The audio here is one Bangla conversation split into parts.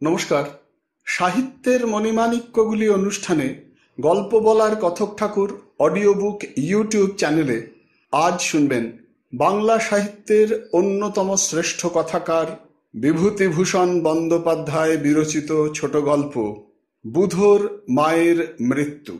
নমস্কার। সাহিত্যের মণিমাণিক্যগুলি অনুষ্ঠানে গল্প বলার কথক ঠাকুর অডিও বুক ইউটিউব চ্যানেলে আজ শুনবেন বাংলা সাহিত্যের অন্যতম শ্রেষ্ঠ কথাকার বিভূতিভূষণ বন্দ্যোপাধ্যায় বিরচিত ছোট গল্প বুধোর মায়ের মৃত্যু।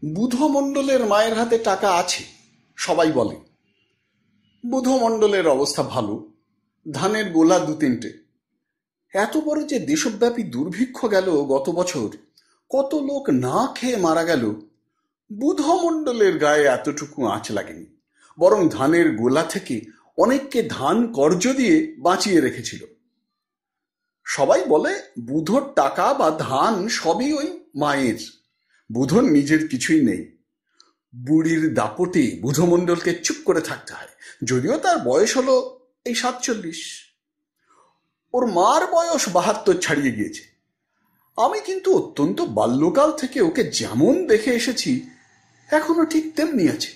বুধমণ্ডলের মায়ের হাতে টাকা আছে সবাই বলে। বুধমণ্ডলের অবস্থা ভালো, ধানের গোলা 2-3টে। এত বড় যে দেশব্যাপী দুর্ভিক্ষ গেল গত বছর, কত লোক না খেয়ে মারা গেল, বুধমণ্ডলের গায়ে এতটুকু আঁচ লাগেনি। বরং ধানের গোলা থেকে অনেককে ধান কর্জ দিয়ে বাঁচিয়ে রেখেছিল। সবাই বলে বুধোর টাকা বা ধান সবই ওই মায়ের, বুধোর নিজের কিছুই নেই। বুড়ির দাপটে বুধমণ্ডলকে চুপ করে থাকতে হয়, যদিও তার বয়স হলো এই 47। ওর মার বয়স 72 ছাড়িয়ে গিয়েছে। আমি কিন্তু অত্যন্ত বাল্যকাল থেকে ওকে যেমন দেখে এসেছি এখনো ঠিক তেমনি আছে।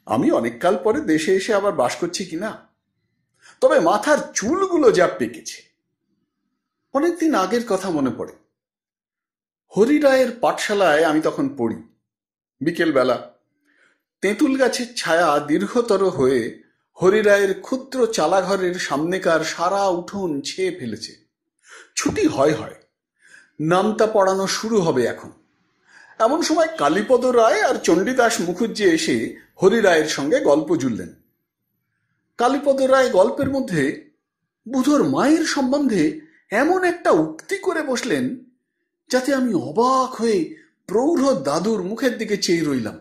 আমি অনেককাল পরে দেশে এসে আবার বাস করছি কিনা, তবে মাথার চুলগুলো যা পেকেছে। অনেকদিন আগের কথা মনে পড়ে। হরিরায়ের পাঠশালায় আমি তখন পড়ি। বিকেলবেলা তেঁতুল গাছের ছায়া দীর্ঘতর হয়ে হরিরায়ের ক্ষুদ্র চালাঘরের সামনেকার সারা উঠোন ছেয়ে ফেলেছে। ছুটি হয়, নামতা পড়ানো শুরু হবে এখন। এমন সময় কালীপদ রায় আর চণ্ডীদাস মুখুজ্জে এসে হরিরায়ের সঙ্গে গল্প জুড়লেন। কালীপদ রায় গল্পের মধ্যে বুধোর মায়ের সম্বন্ধে এমন একটা উক্তি করে বসলেন যাতে আমি অবাক হয়ে প্রৌঢ় দাদুর মুখের দিকে চেয়ে রইলাম।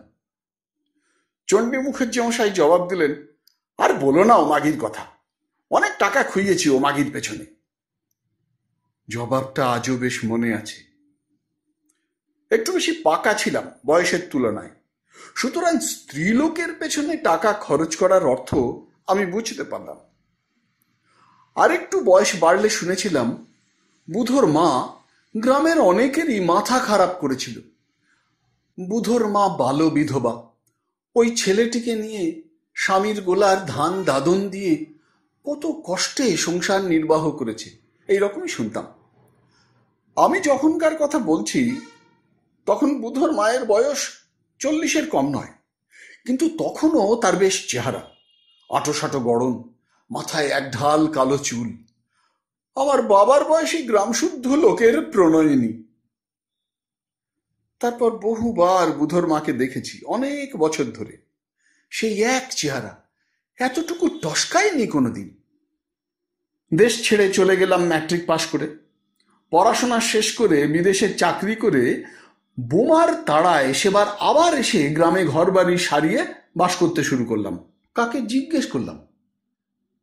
চণ্ডী মুখুজ্জে মশাই জবাব দিলেন, আর বলো না ও মাগির কথা, অনেক টাকা খুইয়েছি ও মাগির পেছনে। জবাবটা আজও বেশ মনে আছে। একটু বেশি পাকা ছিলাম বয়সের তুলনায়, সুতরাং স্ত্রীলোকের পেছনে টাকা খরচ করার অর্থ আমি বুঝতে পারলাম। আর একটু বয়স বাড়লে শুনেছিলাম বুধোর মা গ্রামের অনেকেরই মাথা খারাপ করেছিল। বুধোর মা বাল্য বিধবা, ওই ছেলেটিকে নিয়ে স্বামীর গোলার ধান দাদন দিয়ে কত কষ্টে সংসার নির্বাহ করেছে, এইরকমই শুনতাম। আমি যখনকার কথা বলছি তখন বুধোর মায়ের বয়স 40-এর কম নয়, কিন্তু তখনও তার বেশ চেহারা, আঁটোসাঁটো গড়ন, মাথায় এক ঢাল কালো চুল। আমার বাবার বয়সী গ্রামশুদ্ধ লোকের প্রণয়িনী। তারপর বহুবার বুধোর মাকে দেখেছি অনেক বছর ধরে। সেই এক চেহারা, এতটুকু টসকায়নি কোনোদিন। দেশ ছেড়ে চলে গেলাম ম্যাট্রিক পাশ করে। পড়াশোনা শেষ করে বিদেশে চাকরি করে বোমার তাড়ায় সেবার আবার এসে গ্রামে ঘরবাড়ি সারিয়ে বাস করতে শুরু করলাম। কাকে জিজ্ঞেস করলাম,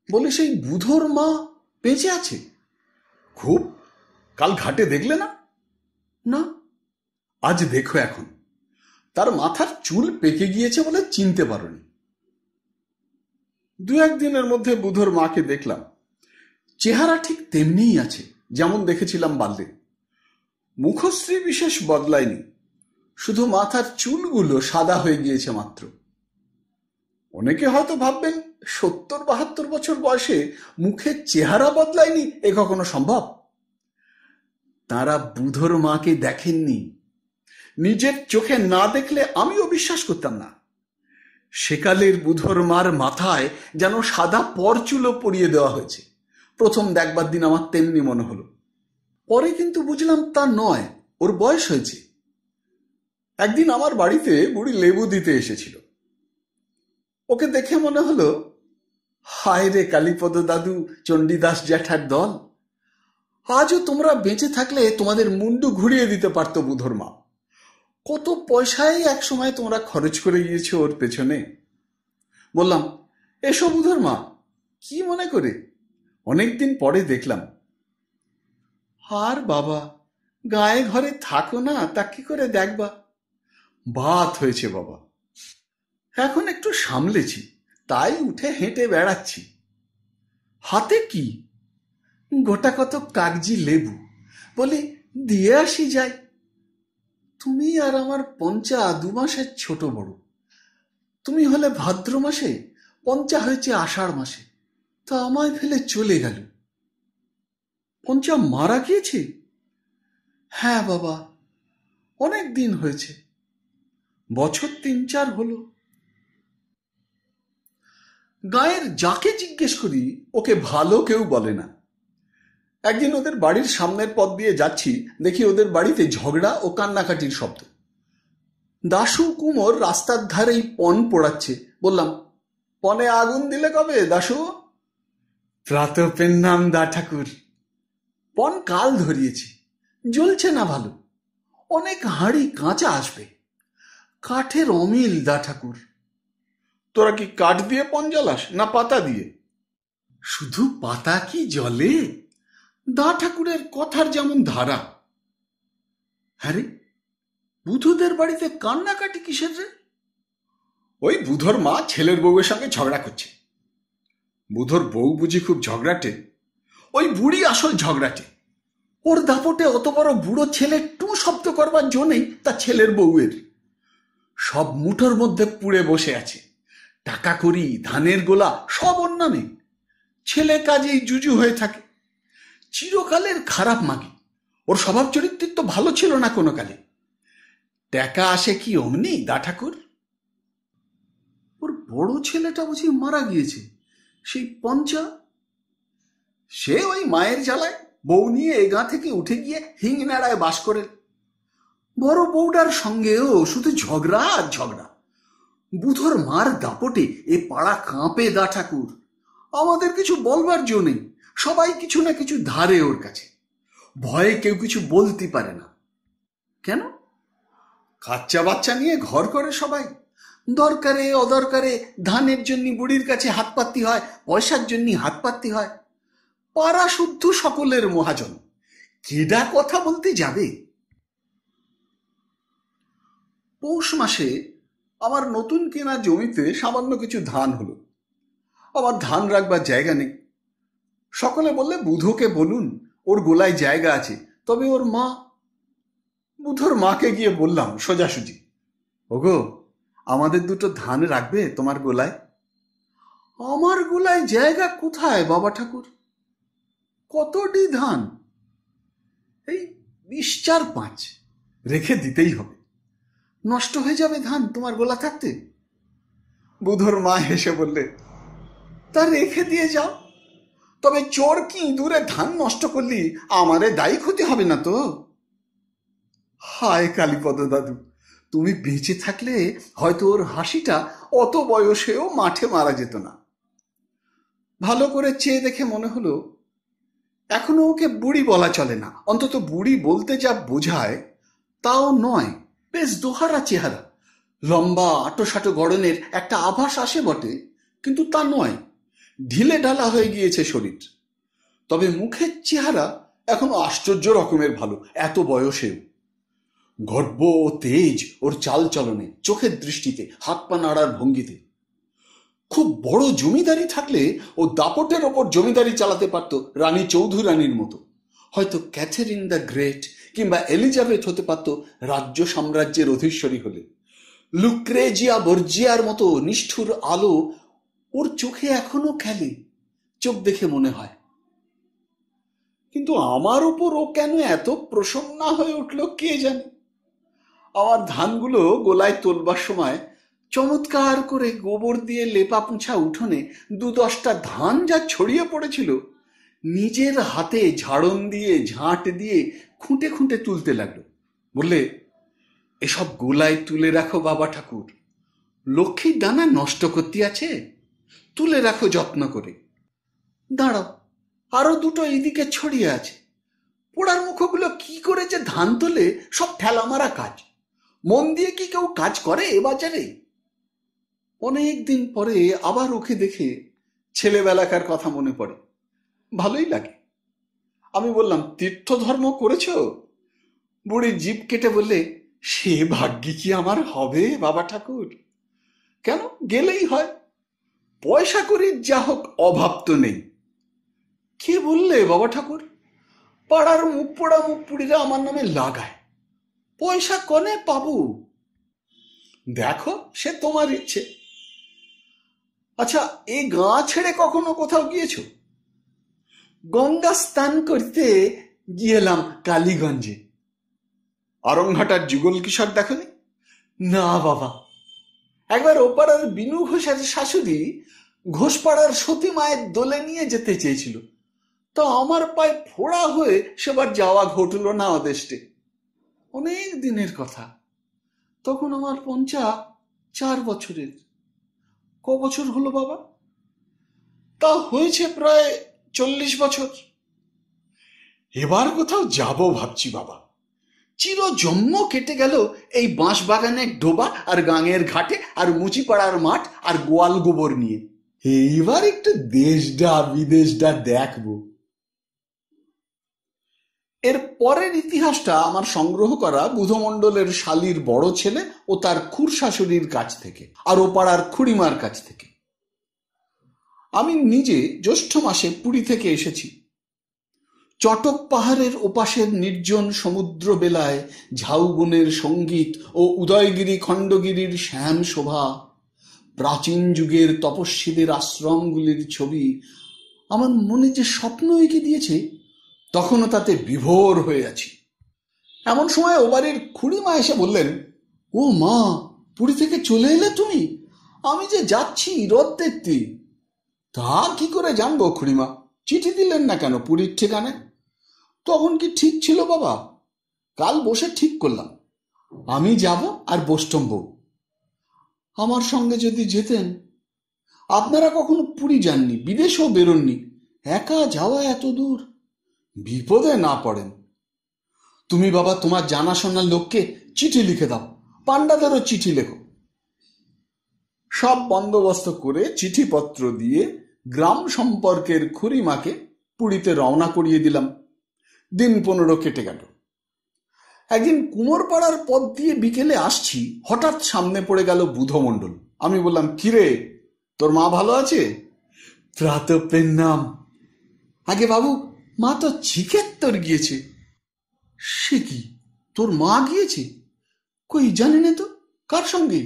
বলে সেই বুধোর মা বেঁচে আছে। খুব, কাল ঘাটে দেখলে না? না, আজ দেখো এখন। তার মাথার চুল পেকে গিয়েছে বলে চিনতে পারোনি। 2-1 দিনের মধ্যে বুধোর মাকে দেখলাম। চেহারা ঠিক তেমনিই আছে যেমন দেখেছিলাম বাল্যে। মুখশ্রী বিশেষ বদলায়নি, শুধু মাথার চুলগুলো সাদা হয়ে গিয়েছে মাত্র। অনেকে হয়তো ভাববেন 70-72 বছর বয়সে মুখের চেহারা বদলায়নি, এ কখনো সম্ভব? তারা বুধোর মাকে দেখেননি, নিজের চোখে না দেখলে আমিও বিশ্বাস করতাম না। সেকালের বুধর মার মাথায় যেন সাদা পরচুলো পরিয়ে দেওয়া হয়েছে। প্রথম দেখবার দিন আমার তেমনি মনে হলো, পরে কিন্তু বুঝলাম তা নয়, ওর বয়স হয়েছে। একদিন আমার বাড়িতে বুড়ি লেবু দিতে এসেছিল। ওকে দেখে মনে হলো, হায় রে কালীপদ দাদু, চণ্ডীদাস জ্যাঠার দল, আজও তোমরা বেঁচে থাকলে তোমাদের মুন্ডু ঘুরিয়ে দিতে পারতো বুধর মা। কত পয়সায় এক সময় তোমরা খরচ করে গিয়েছো ওর পেছনে। বললাম, এসো বুধর মা, কি মনে করে? অনেকদিন পরে দেখলাম। আর বাবা, গায়ে ঘরে থাকো না, তা কি করে দেখবা? বাত হয়েছে বাবা, এখন একটু সামলেছি, তাই উঠে হেঁটে বেড়াচ্ছি। হাতে কি? গোটা কত কাগজি লেবু, বলি দিয়ে আসি যাই। তুমি আর আমার পঞ্চা 2 মাসের ছোট বড়। তুমি হলে ভাদ্র মাসে, পঞ্চা হয়েছে আষাঢ় মাসে। তা আমায় ফেলে চলে গেল। পঞ্চা মারা গিয়েছে? হ্যাঁ বাবা, অনেক দিন হয়েছে, বছর 3-4 হলো। গায়ের যাকে জিজ্ঞেস করি ওকে ভালো কেউ বলে না। একদিন ওদের বাড়ির সামনের পথ দিয়ে যাচ্ছি, দেখি ওদের বাড়িতে ঝগড়া ও কান্নাকাটির শব্দ। দাশু কুমোর রাস্তার ধারেই পণ পোড়াচ্ছে। বললাম, পণে আগুন দিলে কবে দাশু? প্রাতপের নাম দা ঠাকুর। পণ কাল ধরিয়েছি, জ্বলছে না ভালো, অনেক হাঁড়ি কাঁচা আসবে। কাঠের অমিল দা ঠাকুর। তোরা কি কাঠ দিয়ে পণ জ্বালাস না পাতা দিয়ে? শুধু পাতা কি জ্বলে? দা ঠাকুরের কথার যেমন ধারা। হ্যাঁ রে, বুধুদের বাড়িতে কান্নাকাটি কিসের রে? ওই বুধর মা ছেলের বউয়ের সঙ্গে ঝগড়া করছে। বুধর বউ বুঝি খুব ঝগড়াটে? ওই বুড়ি আসল ঝগড়াটে। ওর দাপটে অত বড় বুড়ো ছেলে টু শব্দ করবার জো নেই তা ছেলের বউয়ের। সব মুঠোর মধ্যে পুড়ে বসে আছে, টাকা করি, ধানের গোলা সব ওর নামে। ছেলে কাজেই জুজু হয়ে থাকে। চিরকালের খারাপ মাগি। ওর স্বভাব চরিত্র তো ভালো ছিল না কোনো কালে। টাকা আসে কি অমনি দা ঠাকুর? ওর বড় ছেলেটা বুঝি মারা গিয়েছে, সেই পঞ্চা। সে ওই মায়ের জ্বালায় বউ নিয়ে এ গাঁ থেকে উঠে গিয়ে হিংনাড়ায় বাস করে। বড় বউটার সঙ্গেও শুধু ঝগড়া আর ঝগড়া। বুধর মার দাপটে এ পাড়া কাঁপে দা ঠাকুর। আমাদের কিছু বলবার জো নেই, সবাই কিছু না কিছু ধারে ওর কাছে। ভয়ে কেউ কিছু বলতে পারে না। কেন? বাচ্চা বাচ্চা নিয়ে ঘর করে সবাই। দরকারে অদরকারে ধানের জন্য বুড়ির কাছে হাত পাততে হয়, পয়সার জন্য হাত পাততে হয়। পাড়া শুদ্ধ সকলের মহাজন, কেডা কথা বলতে যাবে? পৌষ মাসে আমার নতুন কেনা জমিতে সামান্য কিছু ধান হলো। আমার ধান রাখবার জায়গা নেই। সকলে বললে বুধোকে বলুন, ওর গোলায় জায়গা আছে। তবে ওর মা। বুধোর মাকে গিয়ে বললাম সোজাসুজি, ওগো, আমাদের 2টো ধান রাখবে তোমার গোলায়? আমার গোলায় জায়গা কোথায় বাবা ঠাকুর? কতটি ধান? এই 20-4-5 রেখে দিতেই হবে। নষ্ট হয়ে যাবে ধান তোমার গোলা থাকতে। বুধোর মা হেসে বললে, তা রেখে দিয়ে যাও। তবে চোর কি দূরে ধান নষ্ট করলি আমারে দায়ী ক্ষতি হবে না তো? হায় কালীপদ দাদু, তুমি বেঁচে থাকলে হয়তো ওর হাসিটা অত বয়সেও মাঠে মারা যেত না। ভালো করে চেয়ে দেখে মনে হলো এখনো ওকে বুড়ি বলা চলে না। অন্তত বুড়ি বলতে যা বোঝায় তাও নয়। বেশ দোহারা চেহারা, লম্বা আটোসাটো গড়নের একটা আভাস আসে বটে, কিন্তু তা নয়। ঢিলে ঢালা হয়ে গিয়েছে শরীর। তবে মুখের চেহারা এখনো আশ্চর্য রকমের ভালো, এত বয়সেও। গর্ব ও তেজ ওর চাল চলনে, চোখের দৃষ্টিতে, হাত পা নাড়ার ভঙ্গিতে। খুব বড় জমিদারি থাকলে ও দাপটের ওপর জমিদারি চালাতে পারত রানী চৌধুরানীর মতো। হয়তো ক্যাথেরিন দ্য গ্রেট কিংবা এলিজাবেথ হতে পারত রাজ্য সাম্রাজ্যের অধীশ্বরী হলে। লুক্রেজিয়া বর্জিয়ার মতো নিষ্ঠুর আলো ওর চোখে এখনো খেলে, চোখ দেখে মনে হয়। কিন্তু আমার উপর ও কেন এত প্রসন্ন হয়ে উঠল কে জানে। আমার ধানগুলো গোলায় তোলবার সময় চমৎকার করে গোবর দিয়ে লেপা পোছা উঠোনে 2-10টা ধান যা ছড়িয়ে পড়েছিল, নিজের হাতে ঝাড়ন দিয়ে ঝাঁট দিয়ে খুঁটে খুঁটে তুলতে লাগলো। বললে, এসব গোলায় তুলে রাখো বাবা ঠাকুর, লক্ষ্মীর দানা নষ্ট করতে আছে, তুলে রাখো যত্ন করে। দাঁড়াও, আরো 2টো এইদিকে ছড়িয়ে আছে। পোড়ার মুখগুলো কি করে যে ধান তোলে, সব ঠেলা মারা কাজ। মন দিয়ে কি কেউ কাজ করে এ বাজারে? অনেক দিন পরে আবার ওকে দেখে ছেলেবেলাকার কথা মনে পড়ে, ভালোই লাগে। আমি বললাম, তীর্থ ধর্ম করেছ? বুড়ি জিভ কেটে বললে, সে ভাগ্যে কি আমার হবে বাবা ঠাকুর? কেন, গেলেই হয়, পয়সা করি যা হোক, অভাব তো নেই। কে বললে বাবা ঠাকুর? পাড়ার মুখ পোড়া মুখ পুড়িরা আমার নামে লাগায়, পয়সা কনে পাবো? দেখো, সে তোমার ইচ্ছে। আচ্ছা, এই গাঁ ছেড়ে কখনো কোথাও গিয়েছো? গঙ্গা স্নান করতে গিয়েলাম কালীগঞ্জে। আরংঘাটার যুগল কিশোর দেখনি? না বাবা, একবার ওপাড়ার বিনু ঘোষের শাশুড়ি ঘোষপাড়ার সতী মায়ের দোলে নিয়ে যেতে চেয়েছিল, তো আমার পায়ে ফোড়া হয়ে সেবার যাওয়া ঘটল না অদেষ্টে। অনেক দিনের কথা, তখন আমার 4 বছরের। ক বছর হলো বাবা? তা হয়েছে প্রায় 40 বছর। এবার কোথাও যাব ভাবছি বাবা। চির জন্ম কেটে গেল এই বাঁশ বাগানের ডোবা আর গাঙের ঘাটে আর মুচিপাড়ার মাঠ আর গোয়াল গোবর নিয়ে। এইবার একটু দেশডা বিদেশডা দেখব। এর পরের ইতিহাসটা আমার সংগ্রহ করা বুধমণ্ডলের শালীর বড় ছেলে ও তার খুড় শাশুড়ির কাছ থেকে, আর ও পাড়ার খুড়িমার কাছ থেকে। আমি নিজে জ্যৈষ্ঠ মাসে পুরী থেকে এসেছি। চটক পাহাড়ের ওপাশের নির্জন সমুদ্র বেলায় ঝাউবনের সঙ্গীত ও উদয়গিরি খণ্ডগিরির শ্যাম শোভা, প্রাচীন যুগের তপস্বীদের আশ্রমগুলির ছবি আমার মনে যে স্বপ্ন এঁকে দিয়েছে, তখনও তাতে বিভোর হয়ে আছি। এমন সময় ও বাড়ির খুড়িমা এসে বললেন, ও মা, পুরী থেকে চলে এলে তুমি? আমি যে যাচ্ছি রথ দেখতে। তা কি করে জানবো খুড়িমা? চিঠি দিলেন না কেন পুরীর ঠিকানায়? তখন কি ঠিক ছিল বাবা? কাল বসে ঠিক করলাম, আমি যাব আর বোষ্টম বউ। আমার সঙ্গে যদি যেতেন। আপনারা কখনো পুরী যাননি, বিদেশেও বেরোননি, একা যাওয়া এত দূর, বিপদে না পড়েন। তুমি বাবা তোমার জানাশোনার লোককে চিঠি লিখে দাও, পাণ্ডাদেরও চিঠি লেখো। সব বন্দোবস্ত করে চিঠিপত্র দিয়ে গ্রাম সম্পর্কের খুড়িমাকে পুরীতে রওনা করিয়ে দিলাম। দিন 15 কেটে গেল। একদিন কুমোরপাড়ার পথ দিয়ে বিকেলে আসছি, হঠাৎ সামনে পড়ে গেল বুধমণ্ডল। আমি বললাম, কিরে, তোর মা ভালো আছে? প্রাতপের নাম। আগে বাবু, মা তো চিকেত্তর গিয়েছে। সে কি, তোর মা গিয়েছে? কই জানি না তো, কার সঙ্গে?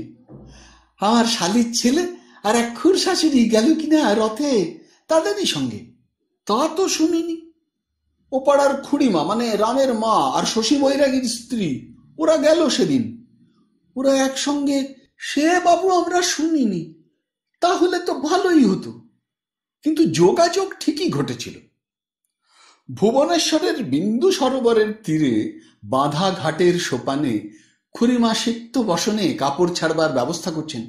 আমার শালির ছেলে আর এক খুড় শাশুড়ি গেল কিনা রথে, তাদেরই সঙ্গে। তা তো শুনিনি। ও পাড়ার খুড়িমা মানে রামের মা আর শশী বৈরাগীর স্ত্রী, ওরা গেল সেদিন। ওরা একসঙ্গে, সে বাবু আমরা শুনিনি। তাহলে তো ভালোই হতো, কিন্তু যোগাযোগ ঠিকই ঘটেছিল। ভুবনেশ্বরের বিন্দু সরোবরের তীরে বাঁধা ঘাটের সোপানে খুড়িমা সিক্ত বসনে কাপড় ছাড়বার ব্যবস্থা করছেন।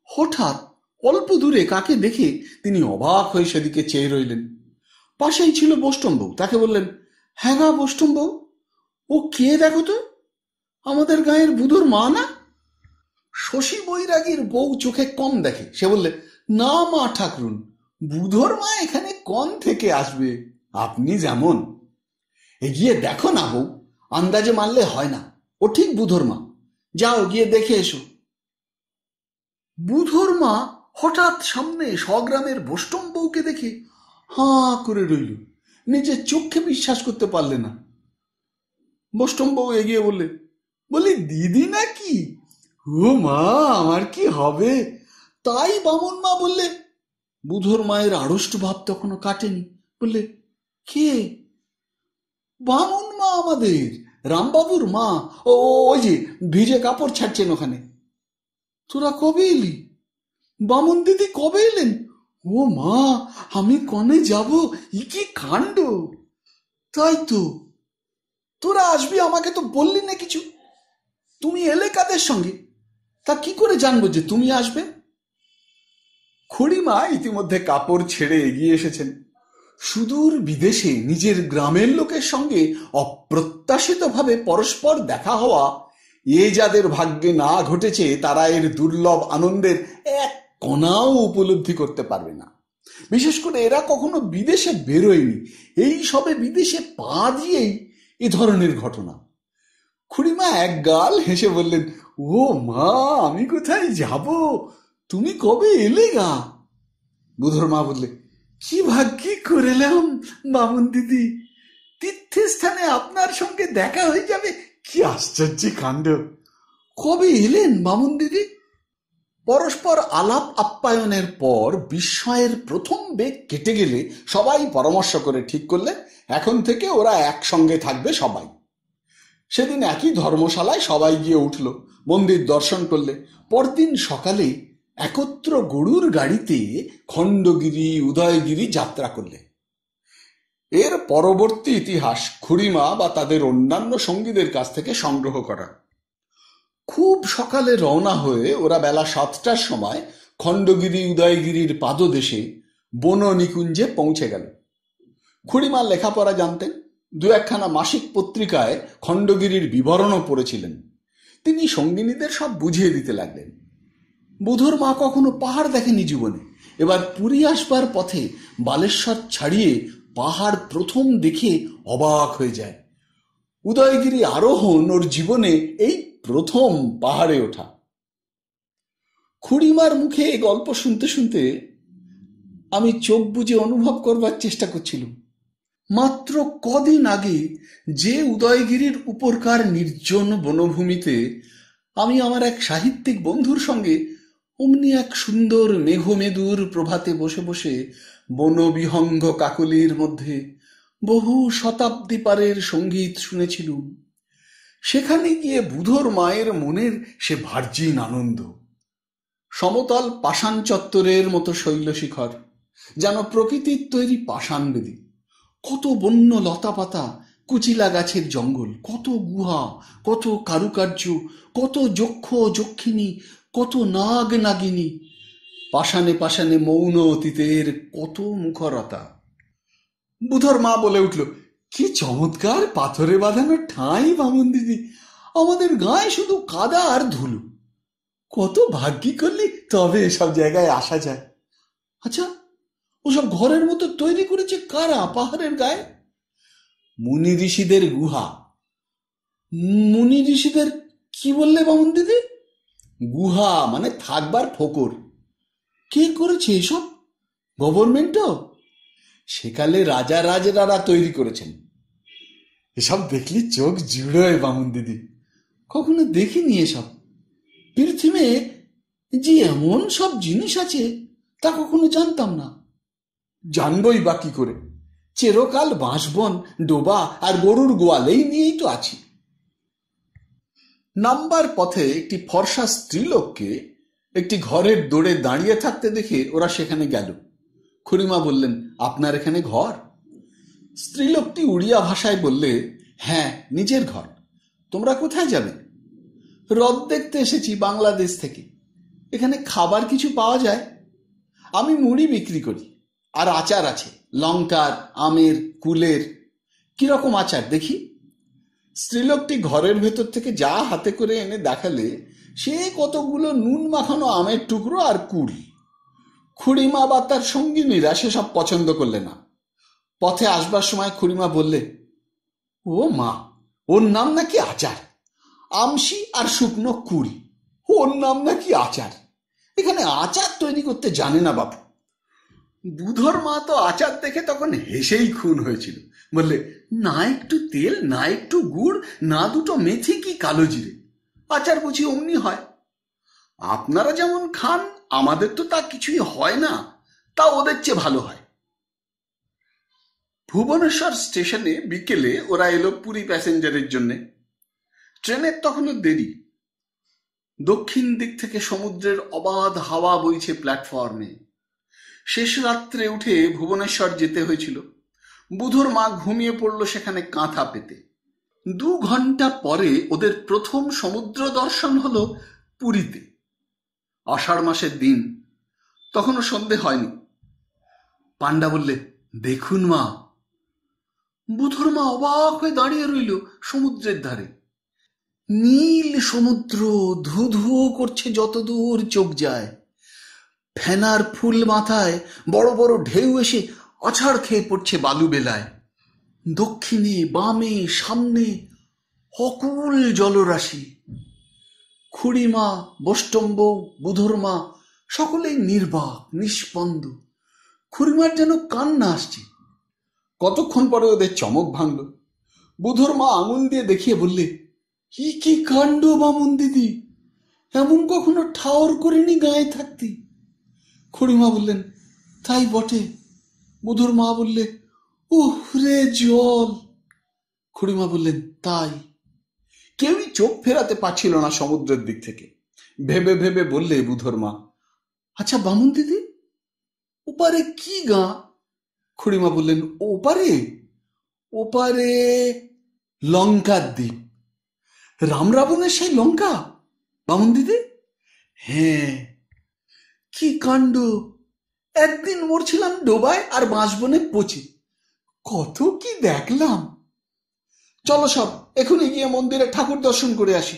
হঠাৎ অল্প দূরে কাকে দেখে তিনি অবাক হয়ে সেদিকে চেয়ে রইলেন। পাশেই ছিল বোষ্টম বউ। তাকে বললেন, হ্যাঁ গা বোষ্টম বউ, ও কে দেখো তো, আমাদের গায়ের বুধুর মা না? শশী বৈরাগীর বউ চোখে কম দেখে, সে বললে, না মা ঠাকরুন, বুধর মা এখানে কন থেকে আসবে, আপনি যেমন। এগিয়ে দেখো না বউ, আন্দাজে মারলে হয় না, ও ঠিক বুধর মা, যাও গিয়ে দেখে এসো। বুধর মা হঠাৎ সামনে স্বগ্রামের বোষ্টম বউকে দেখে হাঁ করে রইল, নিজের চোখে বিশ্বাস করতে পারলে না। বোষ্টম বউ এগিয়ে বলি, দিদি নাকি? ও মা, আমার কি হবে? তাই বামন মা বললে। বুধর মায়ের আড়ষ্ট ভাব তখনও কাটেনি। বললে, কে? বামন মা, আমাদের, রামবাবুর মা। ও ওই যে ভিজে কাপড় ছাড়ছেন ওখানে। তোরা কবে এলি? বামন দিদি কবে এলেন? ও মা, আমি কনে যাব? ই কি কাণ্ড! তাই তো, তোরা আসবি আমাকে তো বললি না কিছু। তুমি এলে কাদের সঙ্গে? তা কি করে জানবো যে তুমি আসবে? খুড়িমা ইতিমধ্যে কাপড় ছেড়ে এগিয়ে এসেছেন। সুদূর বিদেশে নিজের গ্রামের লোকের সঙ্গে অপ্রত্যাশিতভাবে পরস্পর দেখা হওয়া, এ যাদের ভাগ্যে না ঘটেছে তারা এর দুর্লভ আনন্দের এক কণাও উপলব্ধি করতে পারবে না। বিশেষ করে এরা কখনো বিদেশে বেরোয়নি, এই সবে বিদেশে পা দিয়েই এ ধরনের ঘটনা। খুড়িমা এক গাল হেসে বললেন, ও মা, আমি কোথায় যাব? তুমি কবে এলে গা? বুধর মা বললে, কি ভাগ্যি করেলাম বামন দিদি, তীর্থস্থানে আপনার সঙ্গে দেখা হয়ে যাবে। কি আশ্চর্য কাণ্ড! কবে এলেন বামন দিদি? পরস্পর আলাপ আপ্যায়নের পর বিস্ময়ের প্রথম বেগ কেটে গেলে সবাই পরামর্শ করে ঠিক করলে এখন থেকে ওরা একসঙ্গে থাকবে সবাই। সেদিন একই ধর্মশালায় সবাই গিয়ে উঠল, মন্দির দর্শন করলে। পরদিন সকালে একত্র গরুর গাড়িতে খণ্ডগিরি উদয়গিরি যাত্রা করলে। এর পরবর্তী ইতিহাস খুড়িমা বা তাদের অন্যান্য সঙ্গীদের কাছ থেকে সংগ্রহ করা। খুব সকালে রওনা হয়ে ওরা বেলা 7টার সময় খণ্ডগিরি উদয়গিরির পাদদেশে বন নিকুঞ্জে পৌঁছে গেল। খুড়িমা লেখাপড়া জানতেন, দু একখানা মাসিক পত্রিকায় খণ্ডগিরির বিবরণও পড়েছিলেন। তিনি সঙ্গিনীদের সব বুঝিয়ে দিতে লাগলেন। বুধর মা কখনো পাহাড় দেখেনি জীবনে, এবার পুরী আসবার পথে বালেশ্বর ছাড়িয়ে পাহাড় প্রথম দেখে অবাক হয়ে যায়। উদয়গিরি আরোহণ ওর জীবনে এই প্রথম পাহাড়ে ওঠা। খুড়িমার মুখে এই গল্প শুনতে শুনতে আমি চোখ বুজে অনুভব করবার চেষ্টা করছিলাম, মাত্র কদিন আগে যে উদয়গিরির উপরকার নির্জন বনভূমিতে আমি আমার এক সাহিত্যিক বন্ধুর সঙ্গে অমনি এক সুন্দর মেঘমেদুর প্রভাতে বসে বসে বনবিহঙ্গ কাকলির মধ্যে বহু শতাব্দী পারের সঙ্গীত শুনেছিলুম, সেখানে গিয়ে বুধর মায়ের মনের সে ভার্জিন আনন্দ। সমতল পাষাণ চত্বরের মতো শৈলশিখর, যেন প্রকৃতির তৈরি পাষাণ বেদি। কত বন্য লতাপাতা, কুচিলা গাছের জঙ্গল, কত গুহা, কত কারুকার্য, কত যক্ষ যক্ষিণী, কত নাগ নাগিনী, পাষাণে পাষাণে মৌন অতীতের কত মুখরতা। বুধর মা বলে উঠল, কি চমৎকার পাথরে বাঁধানো ঠাঁই বামন দিদি, আমাদের গায়ে শুধু কাদা আর ধুলো। কত ভাগ্যি করলি তবে এসব জায়গায় আসা যায়। আচ্ছা, ওসব ঘরের মতো তৈরি করেছে কারা পাহাড়ের গায়ে? মুনি ঋষিদের গুহা। মুনি ঋষিদের কি বললে বামন দিদি? গুহা মানে থাকবার ফোকর। কে করেছে এসব? গভর্নমেন্টও? সেকালে রাজা রাজরারা তৈরি করেছেন। এসব দেখলি চোখ জুড়োয় বামন দিদি, কখনো দেখিনি এসব। পৃথিবীতে যে এমন সব জিনিস আছে তা কখনো জানতাম না। জানবই বা কি করে? চিরকাল বাঁশবন, ডোবা আর গরুর গোয়ালেই নিয়েই তো আছি। নামবার পথে একটি ফর্সা স্ত্রীলোককে একটি ঘরের দোরে দাঁড়িয়ে থাকতে দেখে ওরা সেখানে গেল। খুড়িমা বললেন, আপনার এখানে ঘর? স্ত্রীলোকটি উড়িয়া ভাষায় বললে, হ্যাঁ, নিজের ঘর। তোমরা কোথায় যাবে? হ্রদ দেখতে এসেছি বাংলাদেশ থেকে। এখানে খাবার কিছু পাওয়া যায়? আমি মুড়ি বিক্রি করি, আর আচার আছে, লঙ্কার, আমের, কুলের। কিরকম আচার দেখি? স্ত্রীলোকটি ঘরের ভেতর থেকে যা হাতে করে এনে দেখালে সে কতগুলো নুন মাখানো আমের টুকরো আর কুল। খুড়িমা বা তার সঙ্গিনীরা সেসব পছন্দ করলে না। পথে আসবার সময় খুড়িমা বললে, ও মা, ওর নাম নাকি আচার, আমশি আর শুকনো কুল, ওর নাম নাকি আচার। এখানে আচার তৈরি করতে জানে না বাপু। বুধর মা তো আচার দেখে তখন হেসেই খুন হয়েছিল। বললে, না একটু তেল, না একটু গুড়, না দুটো মেথি কি কালো জিরে, আচার বুঝি অমনি হয়? আপনারা যেমন খান আমাদের তো তা কিছুই হয় না, তা ওদের চেয়ে ভালো হয়। ভুবনেশ্বর স্টেশনে বিকেলে ওরা এলো পুরী প্যাসেঞ্জারের জন্যে। ট্রেনের তখনও দেরি। দক্ষিণ দিক থেকে সমুদ্রের অবাধ হাওয়া বইছে প্ল্যাটফর্মে। শেষ রাত্রে উঠে ভুবনেশ্বর যেতে হয়েছিল। বুধোর মা ঘুমিয়ে পড়ল সেখানে কাঁথা পেতে। 2 ঘন্টা পরে ওদের প্রথম সমুদ্র দর্শন হলো পুরীতে। আষাঢ় মাসের দিন, তখনও সন্ধে হয়নি। পান্ডা বললে, দেখুন মা। বুধোর মা অবাক হয়ে দাঁড়িয়ে রইল সমুদ্রের ধারে। নীল সমুদ্র ধু ধু করছে যতদূর চোখ যায়। ফেনার ফুল মাথায় বড় বড় ঢেউ এসে আছাড় খেয়ে পড়ছে বালু বেলায়। দক্ষিণে বামে সামনে অকুল জলরাশি। খুড়িমা, বৈষ্ণব, বুধোর মা সকলেই নির্বাক নিষ্পন্দ। খুড়িমার যেন কান্না আসছে। কতক্ষণ পরে ওদের চমক ভাঙল। বুধোর মা আঙুল দিয়ে দেখিয়ে বললে, কি কাণ্ড বামুন দিদি, এমন কখনো ঠাওর করিনি গায়ে থাকতে। খুড়িমা বললেন, তাই বটে। বুধোর মা বললে, উহ রে জল। খুড়িমা বললেন, তাই। কেউই চোখ ফেরাতে পারছিল না সমুদ্রের দিক থেকে। ভেবে ভেবে বললে বুধোর মা, আচ্ছা বামুন দিদি, ওপারে কি গা? খুড়িমা বললেন, ওপারে ওপারে লঙ্কার দ্বীপ। রাম রাবণের সেই লঙ্কা বামুন দিদি? হ্যাঁ। কি কাণ্ড! একদিন মরছিলাম ডোবায় আর বাঁশবনে পচে। কত কি দেখলাম। চলো সব এখনই গিয়ে মন্দিরে ঠাকুর দর্শন করে আসি।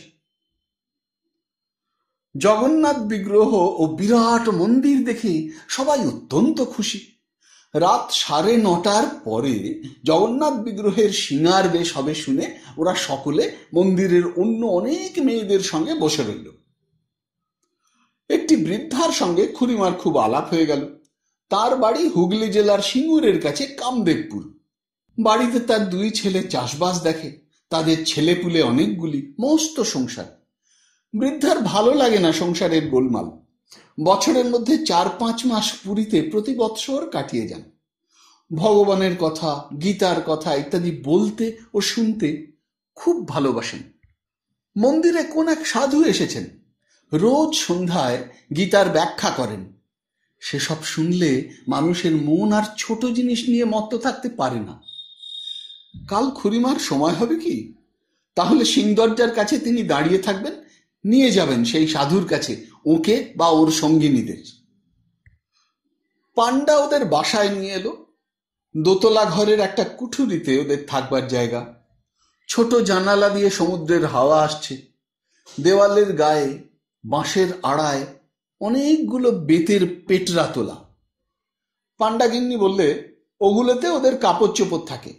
জগন্নাথ বিগ্রহ ও বিরাট মন্দির দেখে সবাই অত্যন্ত খুশি। রাত 9:30 পরে জগন্নাথ বিগ্রহের সিঙার বেশ হবে শুনে ওরা সকলে মন্দিরের অন্য অনেক মেয়েদের সঙ্গে বসে রইল। একটি বৃদ্ধার সঙ্গে খুড়িমার খুব আলাপ হয়ে গেল। তার বাড়ি হুগলি জেলার সিঙ্গুরের কাছে কামদেবপুর। বাড়িতে তার 2 ছেলে চাষবাস দেখে। তাদের ছেলেপুলে অনেকগুলি, মস্ত সংসার। বৃদ্ধার ভালো লাগে না সংসারের গোলমাল। বছরের মধ্যে 4-5 মাস পুরীতে প্রতি বৎসর কাটিয়ে যান। ভগবানের কথা, গীতার কথা ইত্যাদি বলতে ও শুনতে খুব ভালোবাসেন। মন্দিরে কোন এক সাধু এসেছেন, রোজ সন্ধ্যায় গীতার ব্যাখ্যা করেন। সেসব শুনলে মানুষের মন আর ছোট জিনিস নিয়ে মত্ত থাকতে পারে না। কাল খুড়িমার সময় হবে কি, তাহলে সিংদরজার কাছে তিনি দাঁড়িয়ে থাকবেন, নিয়ে যাবেন সেই সাধুর কাছে ওকে বা ওর সঙ্গিনীদের। পান্ডা ওদের বাসায় নিয়ে এলো। দোতলা ঘরের একটা কুঠুরিতে ওদের থাকবার জায়গা। ছোট জানালা দিয়ে সমুদ্রের হাওয়া আসছে। দেওয়ালের গায়ে বাঁশের আড়ায় অনেকগুলো বেতের পেটরা তোলা। পান্ডা গিন্নি বললে, ওগুলোতে ওদের কাপড় চোপড় থাকে।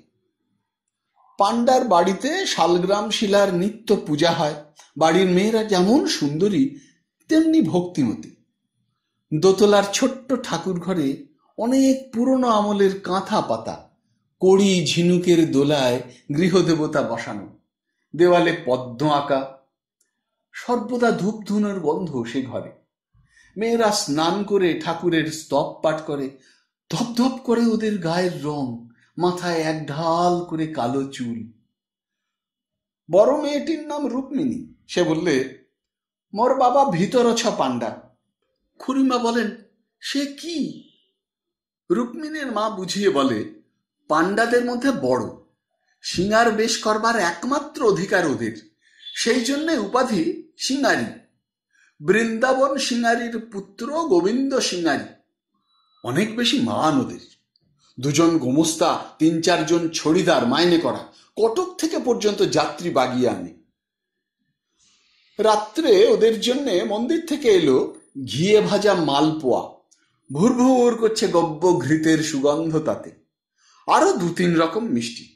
পান্ডার বাড়িতে শালগ্রাম শিলার নিত্য পূজা হয়। বাড়ির মেয়েরা যেমন সুন্দরী তেমনি ভক্তিমতী। দোতলার ছোট্ট ঠাকুর ঘরে অনেক পুরনো আমলের কাঁথা পাতা, কড়ি ঝিনুকের দোলায় গৃহদেবতা বসানো। দেওয়ালে পদ্ম আঁকা। সর্বদা ধূপ ধুনোর গন্ধ সে ঘরে। মেয়েরা স্নান করে ঠাকুরের স্তব পাঠ করে। ধপধপ করে ওদের গায়ের রং, মাথায় এক ঢাল করে কালো চুল। বড় মেয়েটির নাম রুক্মিণী। সে বললে, মোর বাবা ভিতর ছ পান্ডা। খুড়িমা বলেন, সে কি? রুক্মিণীর মা বুঝিয়ে বলে, পান্ডাদের মধ্যে বড়, সিঙার বেশ করবার একমাত্র অধিকার ওদের, সেই জন্যে উপাধি সিঙারি। বৃন্দাবন সিঙারির পুত্র গোবিন্দ সিঙারি। অনেক বেশি মান ওদের। 2 জন গোমস্তা, 3-4 জন ছড়িদার মাইনে করা, কটক থেকে পর্যন্ত যাত্রী বাগিয়ে আনে। রাত্রে ওদের জন্য মন্দির থেকে এলো ঘিয়ে ভাজা মালপোয়া। ভুর ভুর করছে গব্য ঘৃতের সুগন্ধ তাতে। আরো 2-3 রকম মিষ্টি।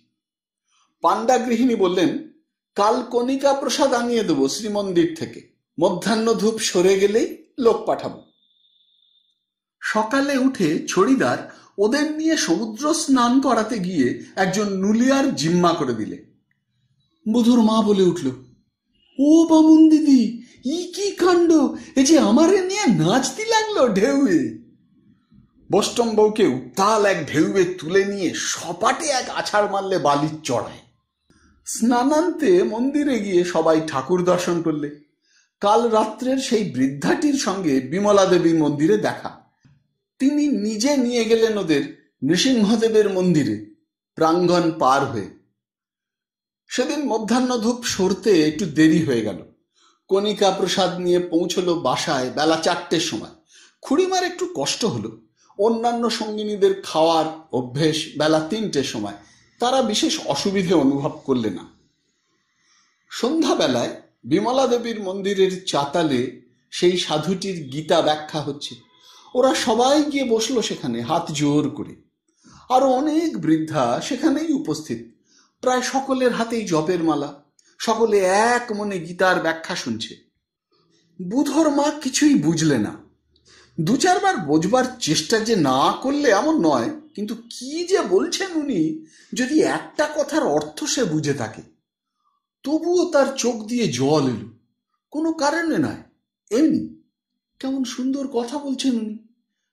পান্ডা গৃহিণী বললেন, কাল কণিকা প্রসাদ আনিয়ে দেবো শ্রীমন্দির থেকে। মধ্যাহ্ন ধূপ সরে গেলেই লোক পাঠাবো। সকালে উঠে ছড়িদার ওদের নিয়ে সমুদ্র স্নান করাতে গিয়ে একজন নুলিয়ার জিম্মা করে দিলে। বুধুর মা বলে উঠল, ও বামুন দিদি, কি কাণ্ড! এ যে আমারে নিয়ে নাচতে লাগলো ঢেউয়ে। বৈষ্ণবকে উত্তাল এক ঢেউয়ে তুলে নিয়ে সপাটে এক আছাড় মারলে বালির চড়ায়। স্নানান্তে মন্দিরে গিয়ে সবাই ঠাকুর দর্শন করলে। কাল রাত্রের সেই বৃদ্ধাটির সঙ্গে বিমলা দেবী মন্দিরে দেখা। তিনি নিজে নিয়ে গেলেন ওদের নৃসিংহদেবের মন্দিরে, প্রাঙ্গণ পার হয়ে। সেদিন মধ্যাহ্ন ধূপ সরতে একটু দেরি হয়ে গেল। কণিকা প্রসাদ নিয়ে পৌঁছলো বাসায় বেলা 4টের সময়। খুড়িমার একটু কষ্ট হলো। অন্যান্য সঙ্গিনীদের খাওয়ার অভ্যেস বেলা 3টের সময়, তারা বিশেষ অসুবিধে অনুভব করলে না। সন্ধ্যাবেলায় বিমলা দেবীর মন্দিরের চাতালে সেই সাধুটির গীতা ব্যাখ্যা হচ্ছে। ওরা সবাই গিয়ে বসলো সেখানে হাত জোর করে। আরো অনেক বৃদ্ধা সেখানেই উপস্থিত। প্রায় সকলের হাতেই জপের মালা, সকলে এক মনে গীতার ব্যাখ্যা শুনছে। বুধর মা কিছুই বুঝলে না। 2-4বার বোঝবার চেষ্টা যে না করলে এমন নয়, কিন্তু কি যে বলছেন উনি, যদি একটা কথার অর্থ সে বুঝে থাকে। তবুও তার চোখ দিয়ে জল এলো। কোনো কারণে নয়, এমনি। কেমন সুন্দর কথা বলছেন উনি,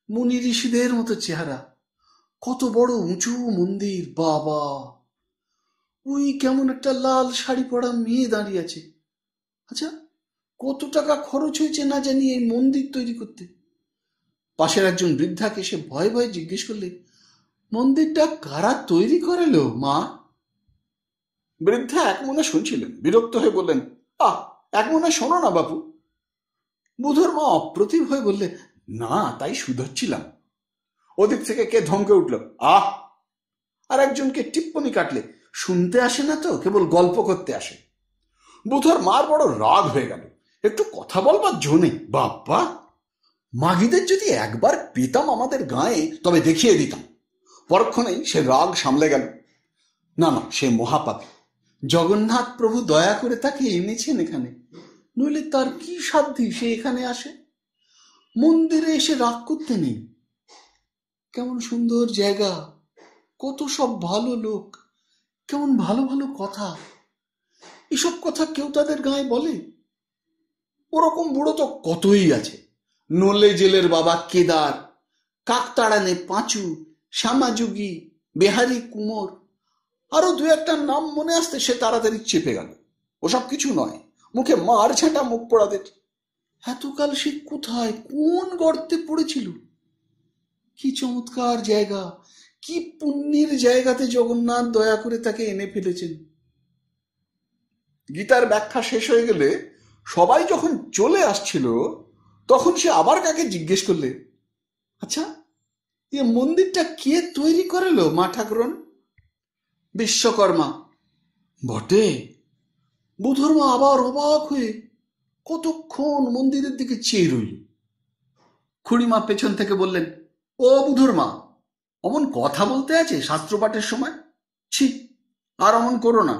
মুনি ঋষিদের মতো চেহারা, কত বড় উঁচু মন্দির, বাবা! ওই কেমন একটা লাল শাড়ি পরা মেয়ে দাঁড়িয়ে আছে। আচ্ছা, কত টাকা খরচ হয়েছে না জানি এই মন্দির তৈরি করতে? পাশের একজন বৃদ্ধাকে সে ভয়ে ভয়ে জিজ্ঞেস করলে, মন্দিরটা কারা তৈরি করালো মা? বৃদ্ধা এক মনে শুনছিলেন, বিরক্ত হয়ে বললেন, এক মনে শোনো না বাপু। বুধর মা অপ্রতিভ হয়ে বললে, না, তাই শুধোচ্ছিলাম। ওদিক থেকে কে ধমকে উঠল, আর একজনকে টিপ্পনি কাটলে, শুনতে আসে না তো, কেবল গল্প করতে আসে। বুধর মার বড় রাগ হয়ে গেল। একটু কথা বলবার জো নেই। বাবা, মাগিদের যদি একবার পেতাম আমাদের গায়ে, তবে দেখিয়ে দিতাম। পরক্ষণেই সে রাগ সামলে গেল। না, সে মহাপাপী। জগন্নাথ প্রভু দয়া করে তাকে এনেছেন এখানে, নইলে তার কি সাধ্যি সে এখানে আসে? মন্দিরে এসে রাগ করতে নেই। কেমন সুন্দর জায়গা, কত সব ভালো লোক, কেমন ভালো ভালো কথা। এসব কথা কেউ তাদের গায়ে বলে? ওরকম বুড়ো তো কতই আছে। নলে জেলের বাবা কেদার, কাকতাড়ানে পাঁচু, শ্যামাযোগী, বেহারি কুমোর, আরো 2-1টার নাম মনে আসতে সে তাড়াতাড়ি চেপে গেল। ওসব কিছু নয়, মুখে মার ঝাঁটা মুখ পোড়াদের। এতকাল সে কোথায়, কোন গর্তে পড়েছিল? কি চমৎকার জায়গা, কি পুণ্যের জায়গাতে জগন্নাথ দয়া করে তাকে এনে ফেলেছেন। গীতার ব্যাখ্যা শেষ হয়ে গেলে সবাই যখন চলে আসছিল, তখন সে আবার কাকে জিজ্ঞেস করলে, আচ্ছা, এ মন্দিরটা কে তৈরি করালো মা ঠাকুরন? বিশ্বকর্মা। বটে? বুধর মা আবার অবাক হয়ে কতক্ষণ মন্দিরের দিকে চেয়ে রইল। খুড়িমা পেছন থেকে বললেন, ও বুধর মা, অমন কথা বলতে আছে শাস্ত্রপাঠের সময়? ছি, আর অমন করো না।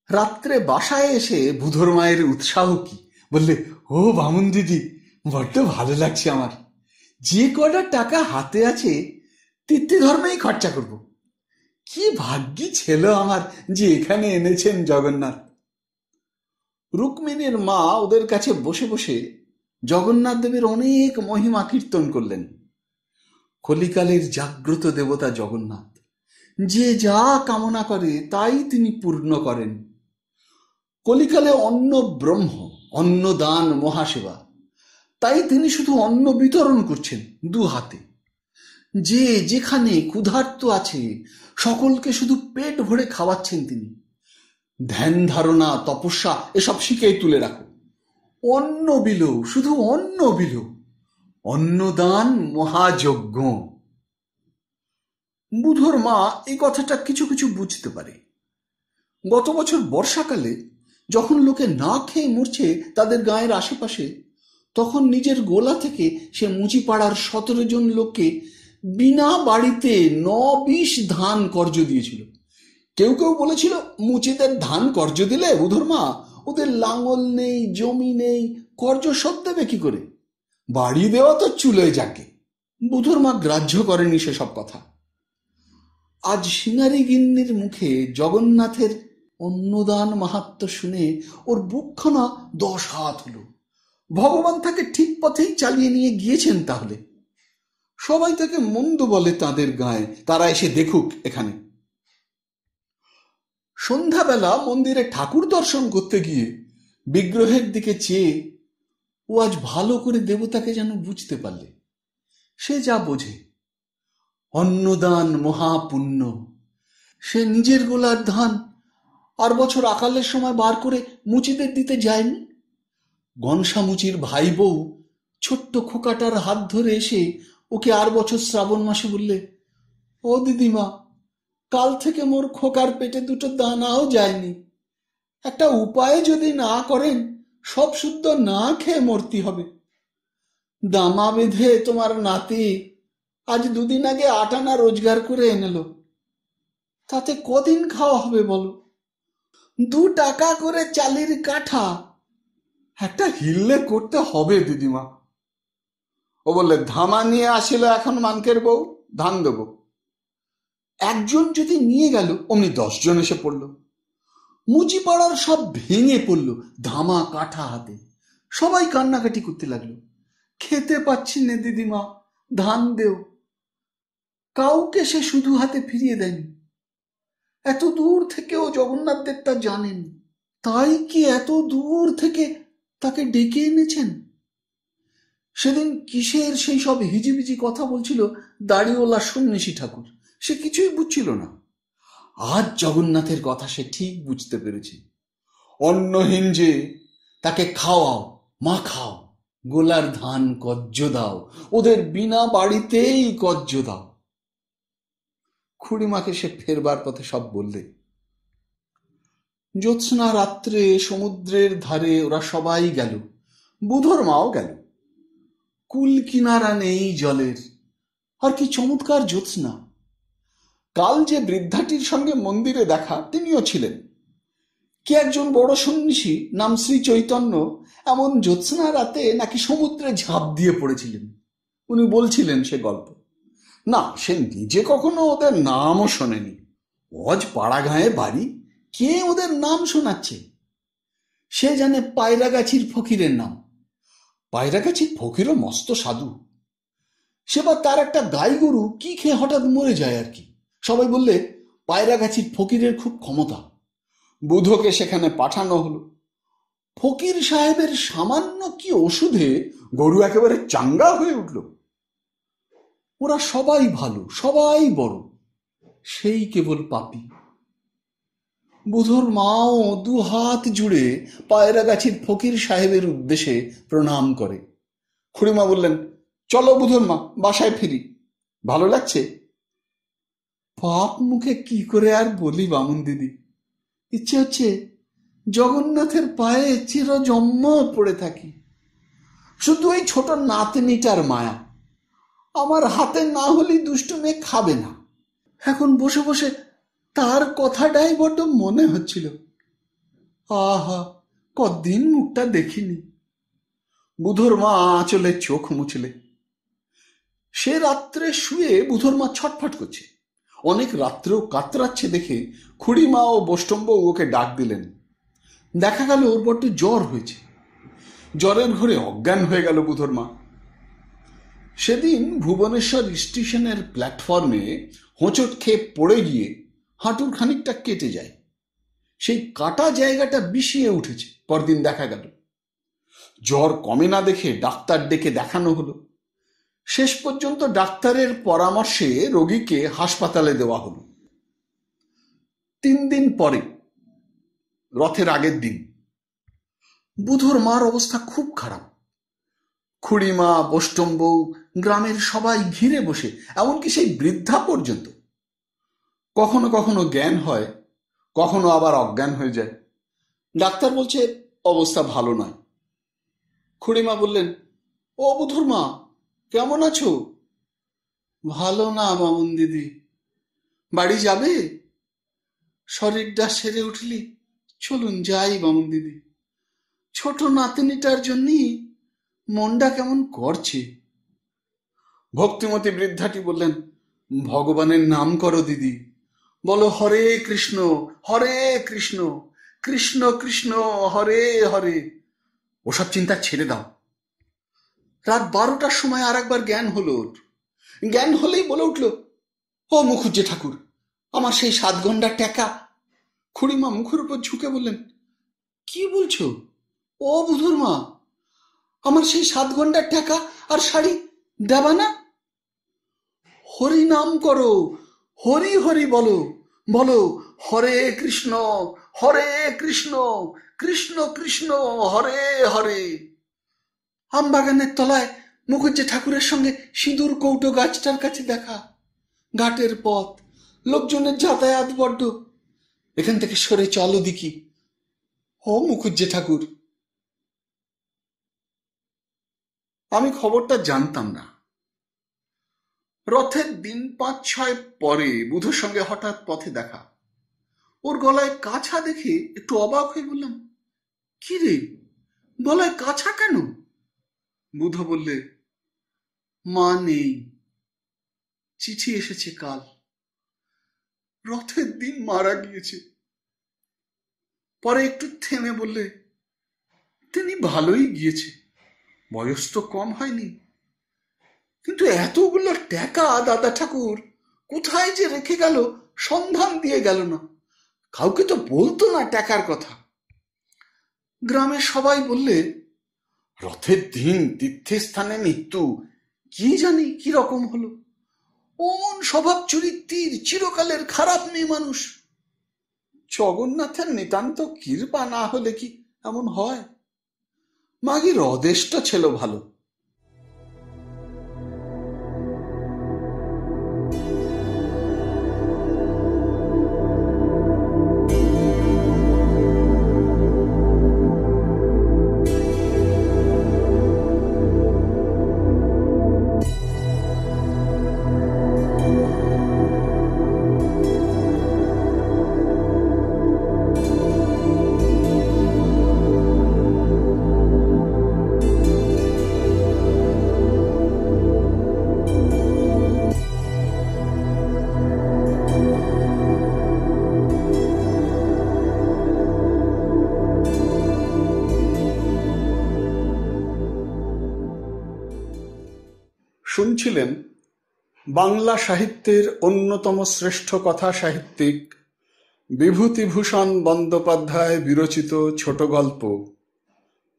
রাত্রে বাসায় এসে বুধর মায়ের উৎসাহ কি! বললে, ও বামুন দিদি, বড্ড ভালো লাগছে আমার। যে কটা টাকা হাতে আছে তীর্থ ধর্মেই খরচা করব। কি ভাগ্যি ছিল আমার যে এখানে এনেছেন জগন্নাথ। রুক্মিণীর মা ওদের কাছে বসে বসে জগন্নাথ দেবের অনেক মহিমা কীর্তন করলেন। কলিকালের জাগ্রত দেবতা জগন্নাথ, যে যা কামনা করে তাই তিনি পূর্ণ করেন। কলিকালে অন্ন ব্রহ্ম, অন্নদান মহাসেবা, তাই তিনি শুধু অন্ন বিতরণ করছেন 2 হাতে। যে যেখানে ক্ষুধার্ত আছে সকলকে শুধু পেট ভরে খাওয়াচ্ছেন তিনি। ধ্যান ধারণা তপস্যা এসব শিখেই তুলে রাখো। অন্ন বিলো, শুধু অন্ন বিলো, অন্নদান মহাযজ্ঞ। বুধর মা এই কথাটা কিছু কিছু বুঝতে পারে। গত বছর বর্ষাকালে যখন লোকে না খেয়ে মরছে তাদের গায়ের আশেপাশে, তখন নিজের গোলা থেকে সে মুচিপাড়ার 17 জন লোককে বিনা বাড়িতে 9-20 ধান কর্জ দিয়েছিল। কেউ কেউ বলেছিল, মুচিদের ধান কর্জ দিলে বুধর মা, ওদের লাঙল নেই, জমি নেই, কর্জ শোধ দেবে কি করে? বাড়ি দেওয়া তো চুলোয় যাকে। বুধর মা গ্রাহ্য করেনি সেসব কথা। আজ সিঙ্গারি গিন্নির মুখে জগন্নাথের অন্নদান মাহাত্ম্য শুনে ওর বুকখানা 10 হাত হলো। ভগবান তাকে ঠিক পথেই চালিয়ে নিয়ে গিয়েছেন তাহলে। সবাই তাকে মন্দ বলে তাদের গায়ে, তারা এসে দেখুক এখানে। সন্ধ্যাবেলা মন্দিরে ঠাকুর দর্শন করতে গিয়ে বিগ্রহের দিকে চেয়ে ও আজ ভালো করে দেবতাকে যেন বুঝতে পারলে। সে যা বোঝে, অন্নদান মহাপুণ্য। সে নিজের গোলার ধান আর বছর আকালের সময় বার করে মুচিদের দিতে যায়নি। গনসামুচির ভাই বউ ছোট্ট খোকাটার হাত ধরে এসে ওকে আর বছর শ্রাবণ মাসে বললে, ও দিদিমা, কাল থেকে মোর খোকার পেটে দুটো দানাও যায়নি। একটা উপায় যদি না করেন, সব শুদ্ধ না খেয়ে মরতে হবে। দামা বেঁধে তোমার নাতি আজ 2 দিন আগে 8 আনা রোজগার করে এনেলো। তাতে কদিন খাওয়া হবে বলো? 2 টাকা করে চালের কাঠা। একটা হিললে করতে হবে দিদিমা। ও বললে, ধামা নিয়ে আসিল এখন মানকের বউ, ধান দেবো। একজন যদি নিয়ে গেল, অমনি 10 জন এসে পড়ল। মুচিপাড়ার সব ভেঙে পড়ল ধামা কাঠা হাতে। সবাই কান্নাকাটি করতে লাগলো, খেতে পাচ্ছি নে দিদিমা, ধান দেও। কাউকে সে শুধু হাতে ফিরিয়ে দেয়নি। এত দূর থেকেও জগন্নাথ দেব তা জানেন, তাই কি এত দূর থেকে তাকে ডেকে এনেছেন? সেদিন কিসের সেই সব হিজিবিজি কথা বলছিল দাড়িওয়ালা সন্ন্যাসী ঠাকুর, সে কিছুই বুঝছিল না। আজ জগন্নাথের কথা সে ঠিক বুঝতে পেরেছে। অন্নহীন যে, তাকে খাওয়াও, মা খাও, গোলার ধান কজ্জ দাও, ওদের বিনা বাড়িতেই কজ্জ দাও। খুড়িমাকে সে ফেরবার পথে সব বললে। জ্যোৎস্না রাত্রে সমুদ্রের ধারে ওরা সবাই গেল, বুধর মাও গেল। কুল কিনারা নেই জলের। আর কি চমৎকার জ্যোৎস্না! কাল যে বৃদ্ধাটির সঙ্গে মন্দিরে দেখা, তিনিও ছিলেন। কে একজন বড় সন্ন্যাসী, নাম শ্রী চৈতন্য, এমন জ্যোৎস্না রাতে নাকি সমুদ্রে ঝাঁপ দিয়ে পড়েছিলেন। উনি বলছিলেন সে গল্প। না, সে নিজে কখনো ওদের নামও শোনেনি। অজ পাড়াগাঁয়ে বাড়ি, কে ওদের নাম শোনাচ্ছে? সে জানে পায়রাগাছির ফকিরের নাম। পায়রাগাছির ফকিরও মস্ত সাধু। সেবার তার একটা গাই গরু কি খেয়ে হঠাৎ মরে যায় আর কি। সবাই বললে পায়রাগাছির ফকিরের খুব ক্ষমতা। বুধকে সেখানে পাঠানো হলো। ফকির সাহেবের সামান্য কি ওষুধে গরু একেবারে চাঙ্গা হয়ে উঠল। ওরা সবাই ভালো, সবাই বড়, সেই কেবল পাপী। বুধর মাও 2 হাত জুড়ে পায়রাগাছির ফকির সাহেবের উদ্দেশ্যে প্রণাম করে। খুড়িমা বললেন, চলো বুধর মা, বাসায় ফিরি। ভালো লাগছে? পাপ মুখে কি করে আর বলি বামুন দিদি। ইচ্ছে হচ্ছে জগন্নাথের পায়ে চিরজন্ম পড়ে থাকি। শুধু ওই ছোট নাতনিটার মায়া। আমার হাতে না হলে দুষ্টু মেয়ে খাবে না। এখন বসে বসে তার কথাটাই বড্ড মনে হচ্ছিল। আহা, কদিন মুখটা দেখিনি। বুধর মা আঁচলে চোখ মুছলে। সে রাত্রে শুয়ে বুধর মা ছটফট করছে। অনেক রাত্রেও কাতরাচ্ছে দেখে খুড়িমা ও বৈষ্ণব ওকে ডাক দিলেন। দেখা গেল ওর বড্ড জ্বর হয়েছে। জ্বরের ঘরে অজ্ঞান হয়ে গেল বুধর মা। সেদিন ভুবনেশ্বর স্টেশনের প্ল্যাটফর্মে হোঁচট খেয়ে পড়ে গিয়ে হাঁটুর খানিকটা কেটে যায়। সেই কাটা জায়গাটা বিষিয়ে উঠেছে। পরদিন দেখা গেল। জ্বর কমে না দেখে ডাক্তার ডেকে দেখানো হলো। শেষ পর্যন্ত ডাক্তারের পরামর্শে রোগীকে হাসপাতালে দেওয়া হলো। 3 দিন পরে, রথের আগের দিন, বুধর মার অবস্থা খুব খারাপ। খুড়িমা, বৈষ্ণব, গ্রামের সবাই ঘিরে বসে, এমনকি সেই বৃদ্ধা পর্যন্ত। কখনো কখনো জ্ঞান হয়, কখনো আবার অজ্ঞান হয়ে যায়। ডাক্তার বলছে অবস্থা ভালো নয়। খুড়িমা বললেন, ও বুধর মা, কেমন আছো? ভালো না বামুন দিদি। বাড়ি যাবে? শরীরটা সেরে উঠলি চলুন যাই বামুন দিদি। ছোট নাতনিটার জন্যই মনটা কেমন করছে। ভক্তিমতী বৃদ্ধাটি বললেন, ভগবানের নাম করো দিদি। বলো হরে কৃষ্ণ, হরে কৃষ্ণ, কৃষ্ণ কৃষ্ণ, হরে হরে। ওসব চিন্তা ছেড়ে দাও। রাত 12টার সময় আর একবার জ্ঞান হলো। জ্ঞান হলেই বলে উঠল, ও মুখুজ্জে ঠাকুর, আমার সেই 7 ঘন্টার টাকা। খুড়িমা মুখের উপর ঝুঁকে বললেন, কি বলছো? ও বুধুর মা, আমার সেই 7 ঘন্টার টাকা আর শাড়ি দেবা না? হরি নাম করো, হরি হরি বলো, বলো হরে কৃষ্ণ, হরে কৃষ্ণ, কৃষ্ণ কৃষ্ণ, হরে হরে। আমবাগানের তলায় মুখুজ্জে ঠাকুরের সঙ্গে সিঁদুর কৌটো গাছটার কাছে দেখা, ঘাটের পথ, লোকজনের যাতায়াত বড্ড। এখান থেকে সরে চলো দিকি। ও মুখুজ্জে ঠাকুর। আমি খবরটা জানতাম না। রথের দিন 5-6 পরে বুধোর সঙ্গে হঠাৎ পথে দেখা। ওর গলায় কাছা দেখে একটু অবাক হয়ে বললাম, কি রে, গলায় কাছা কেন? বুধো বললে, মা নেই, চিঠি এসেছে কাল, রথের দিন মারা গিয়েছে। পরে একটু থেমে বললে, তিনি ভালোই গিয়েছে, বয়স তো কম হয়নি, কিন্তু এতগুলো টাকা দাদা ঠাকুর কোথায় যে রেখে গেল সন্ধান দিয়ে গেল না। কাউকে তো বলতো না টাকার কথা। গ্রামের সবাই বললে, রথের দিন তীর্থস্থানে মৃত্যু, কি জানি কি রকম হলো। অমন স্বভাব চরিত্রের, চিরকালের খারাপ মেয়ে মানুষ। জগন্নাথের নিতান্ত কৃপা না হলে কি এমন হয়? মাগির অদেষ্ট ছিল ভালো। শুনছিলেন বাংলা সাহিত্যের অন্যতম শ্রেষ্ঠ কথা সাহিত্যিক বিভূতিভূষণ বন্দ্যোপাধ্যায় বিরচিত ছোট গল্প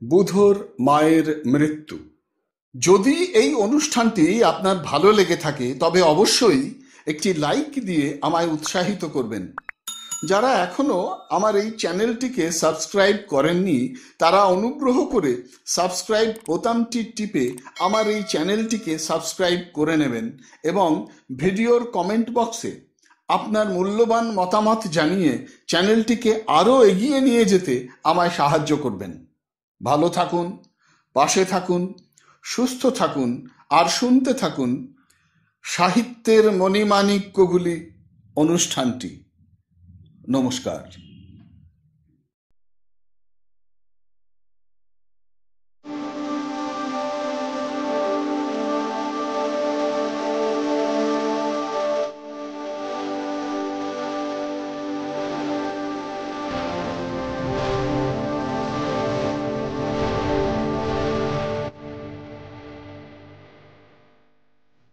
বুধোর মায়ের মৃত্যু। যদি এই অনুষ্ঠানটি আপনার ভালো লেগে থাকে তবে অবশ্যই একটি লাইক দিয়ে আমায় উৎসাহিত করবেন। যারা এখনো আমার এই চ্যানেলটিকে সাবস্ক্রাইব করেননি তারা অনুগ্রহ করে সাবস্ক্রাইব বোতামটি টিপে আমার এই চ্যানেলটিকে সাবস্ক্রাইব করে নেবেন এবং ভিডিওর কমেন্ট বক্সে আপনার মূল্যবান মতামত জানিয়ে চ্যানেলটিকে আরও এগিয়ে নিয়ে যেতে আমায় সাহায্য করবেন। ভালো থাকুন, পাশে থাকুন, সুস্থ থাকুন আর শুনতে থাকুন সাহিত্যের মণিমাণিক্যগুলি অনুষ্ঠানটি। নমস্কার।